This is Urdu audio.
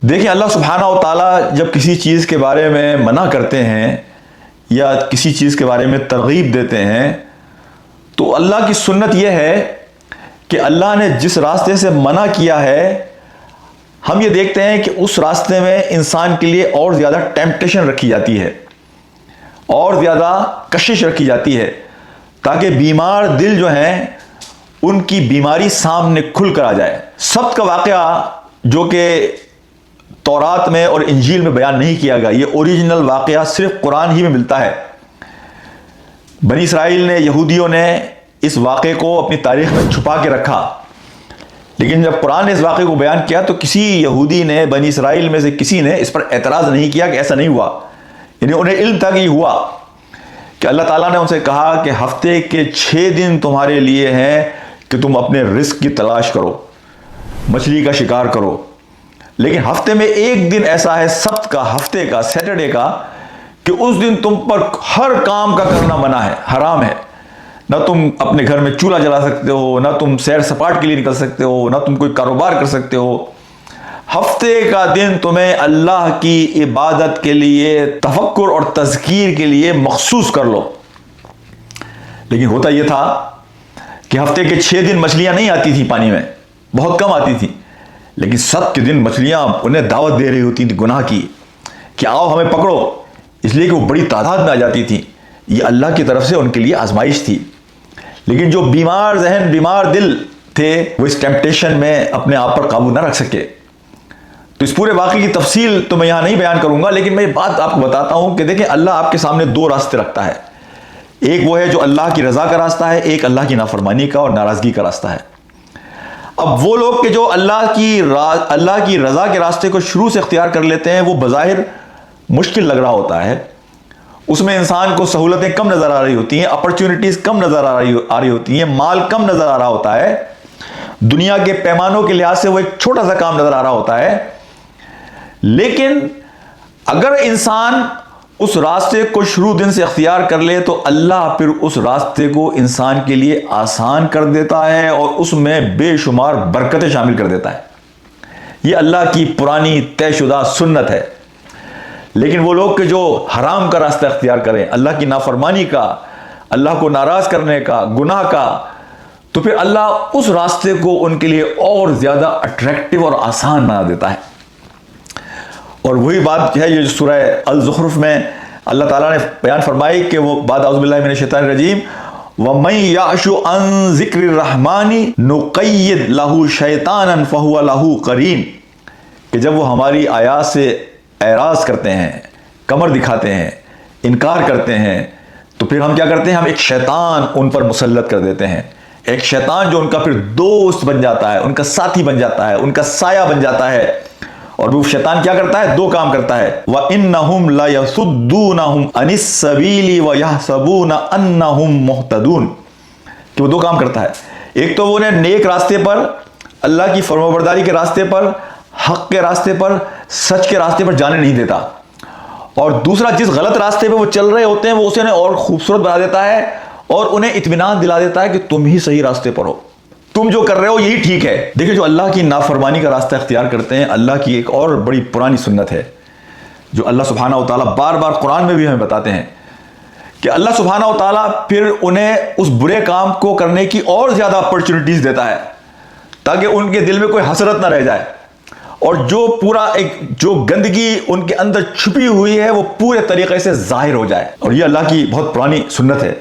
دیکھیں، اللہ سبحانہ و تعالیٰ جب کسی چیز کے بارے میں منع کرتے ہیں یا کسی چیز کے بارے میں ترغیب دیتے ہیں تو اللہ کی سنت یہ ہے کہ اللہ نے جس راستے سے منع کیا ہے ہم یہ دیکھتے ہیں کہ اس راستے میں انسان کے لیے اور زیادہ ٹیمپٹیشن رکھی جاتی ہے، اور زیادہ کشش رکھی جاتی ہے، تاکہ بیمار دل جو ہیں ان کی بیماری سامنے کھل کر آ جائے۔ سبت کا واقعہ جو کہ تورات میں اور انجیل میں بیان نہیں کیا گیا، یہ اوریجنل واقعہ صرف قرآن ہی میں ملتا ہے۔ بنی اسرائیل نے، یہودیوں نے اس واقعے کو اپنی تاریخ میں چھپا کے رکھا، لیکن جب قرآن نے اس واقعے کو بیان کیا تو کسی یہودی نے، بنی اسرائیل میں سے کسی نے اس پر اعتراض نہیں کیا کہ ایسا نہیں ہوا، یعنی انہیں علم تھا کہ یہ ہوا، کہ اللہ تعالیٰ نے ان سے کہا کہ ہفتے کے 6 دن تمہارے لیے ہیں کہ تم اپنے رزق کی تلاش کرو، مچھلی کا شکار کرو، لیکن ہفتے میں ایک دن ایسا ہے، سبت کا، ہفتے کا، سیٹرڈے کا، کہ اس دن تم پر ہر کام کا کرنا منع ہے، حرام ہے۔ نہ تم اپنے گھر میں چولہا جلا سکتے ہو، نہ تم سیر سپاٹ کے لیے نکل سکتے ہو، نہ تم کوئی کاروبار کر سکتے ہو۔ ہفتے کا دن تمہیں اللہ کی عبادت کے لیے، تفکر اور تذکیر کے لیے مخصوص کر لو۔ لیکن ہوتا یہ تھا کہ ہفتے کے 6 دن مچھلیاں نہیں آتی تھیں پانی میں، بہت کم آتی تھیں، لیکن سبت کے دن مچھلیاں انہیں دعوت دے رہی ہوتی تھیں گناہ کی، کہ آؤ ہمیں پکڑو، اس لیے کہ وہ بڑی تعداد میں آ جاتی تھیں۔ یہ اللہ کی طرف سے ان کے لیے آزمائش تھی۔ لیکن جو بیمار ذہن، بیمار دل تھے، وہ اس ٹیمپٹیشن میں اپنے آپ پر قابو نہ رکھ سکے۔ تو اس پورے واقعے کی تفصیل تو میں یہاں نہیں بیان کروں گا، لیکن میں یہ بات آپ کو بتاتا ہوں کہ دیکھیں، اللہ آپ کے سامنے 2 راستے رکھتا ہے، ایک وہ ہے جو اللہ کی رضا کا راستہ ہے، ایک اللہ کی نافرمانی کا اور ناراضگی کا راستہ ہے۔ اب وہ لوگ کہ جو اللہ کی رضا کے راستے کو شروع سے اختیار کر لیتے ہیں، وہ بظاہر مشکل لگ رہا ہوتا ہے، اس میں انسان کو سہولتیں کم نظر آ رہی ہوتی ہیں، اپرچونٹیز کم نظر آ رہی ہوتی ہیں، مال کم نظر آ رہا ہوتا ہے، دنیا کے پیمانوں کے لحاظ سے وہ ایک چھوٹا سا کام نظر آ رہا ہوتا ہے۔ لیکن اگر انسان اس راستے کو شروع دن سے اختیار کر لے تو اللہ پھر اس راستے کو انسان کے لیے آسان کر دیتا ہے اور اس میں بے شمار برکتیں شامل کر دیتا ہے۔ یہ اللہ کی پرانی طے شدہ سنت ہے۔ لیکن وہ لوگ کہ جو حرام کا راستہ اختیار کریں، اللہ کی نافرمانی کا، اللہ کو ناراض کرنے کا، گناہ کا، تو پھر اللہ اس راستے کو ان کے لیے اور زیادہ اٹریکٹیو اور آسان بنا دیتا ہے۔ اور وہی بات ہے جو سورہ الزخرف میں اللہ تعالیٰ نے بیان فرمائی کہ وہ بعد اعوذ باللہ من الشیطان الرجیم وَمَن يَعْشُ عَن ذِكْرِ الرَّحْمَنِ نُقَيِّدْ لَهُ شَيْطَانًا فَهُوَ لَهُ قَرِينٌ، کہ جب وہ ہماری آیات سے اعراض کرتے ہیں، کمر دکھاتے ہیں، انکار کرتے ہیں، تو پھر ہم کیا کرتے ہیں؟ ہم ایک شیطان ان پر مسلط کر دیتے ہیں، ایک شیطان جو ان کا پھر دوست بن جاتا ہے، ان کا ساتھی بن جاتا ہے، ان کا سایہ بن جاتا ہے۔ اور وہ شیطان کیا کرتا ہے؟ 2 کام کرتا ہے، وَإِنَّهُمْ لَيَصُدُّونَهُمْ عَنِ السَّبِيلِ وَيَحْسَبُونَ أَنَّهُمْ مُهْتَدُونَ، کہ وہ 2 کام کرتا ہے۔ ایک تو وہ انہیں نیک راستے پر، اللہ کی فرمانبرداری کے راستے پر، حق کے راستے پر، سچ کے راستے پر جانے نہیں دیتا، اور دوسرا جس غلط راستے پہ وہ چل رہے ہوتے ہیں وہ اسے انہیں اور خوبصورت بنا دیتا ہے اور انہیں اطمینان دلا دیتا ہے کہ تم ہی صحیح راستے پر ہو، تم جو کر رہے ہو یہی ٹھیک ہے۔ دیکھیں، جو اللہ کی نافرمانی کا راستہ اختیار کرتے ہیں، اللہ کی ایک اور بڑی پرانی سنت ہے جو اللہ سبحانہ و تعالیٰ بار بار قرآن میں بھی ہمیں بتاتے ہیں، کہ اللہ سبحانہ و تعالیٰ پھر انہیں اس برے کام کو کرنے کی اور زیادہ اپرچونٹیز دیتا ہے تاکہ ان کے دل میں کوئی حسرت نہ رہ جائے، اور جو گندگی ان کے اندر چھپی ہوئی ہے وہ پورے طریقے سے ظاہر ہو جائے۔ اور یہ اللہ کی بہت پرانی سنت ہے۔